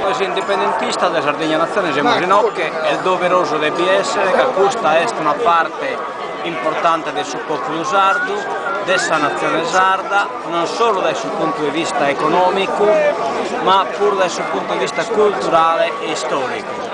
Los independentistas de Sardegna Nazione siamo ginocchia, è doveroso debba essere che questa è una parte importante del suo popolo sardo, della nazione sarda, non solo dal suo punto di vista economico, ma pure dal suo punto di vista culturale e storico.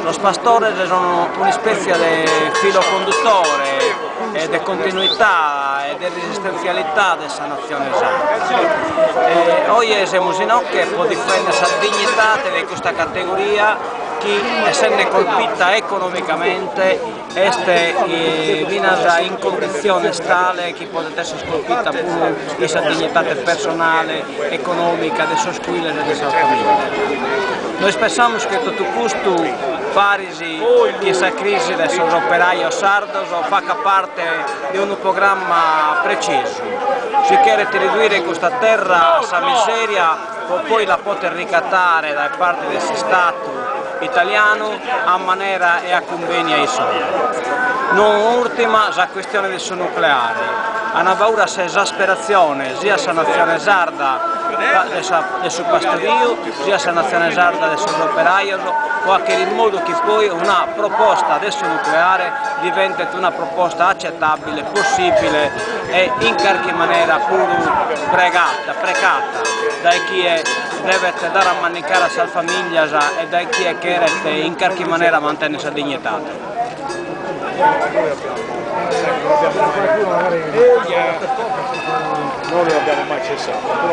Los pastores sono una specie di filo conduttore e di continuità e di resistenzialità della nazione sarda. Oggi siamo ginocchia per difendere la dignità di questa categoria che, essendo colpita economicamente, viene in condizione tale che può essere colpita pure questa dignità personale, economica, delle sue squille e delle sue famiglie. Noi pensiamo che tutto questo Parisi, questa crisi dei operai sardos fa parte di un programma preciso. Si chiede di ridurre questa terra a sa miseria per poi la poter ricattare da parte del Stato italiano a maniera e a convegno ai soldi. Non ultima la questione del suo nucleare. Hanno paura di esasperazione sia la nazione sarda del suo pastorio, sia la nazione sarda del suo operaio, in modo che poi una proposta del suo nucleare diventi una proposta accettabile, possibile e in qualche maniera pure precata da chi deve dare a mancare a sua famiglia e da chi in qualche maniera mantiene la sua dignità. Non lo abbiamo mai cessato.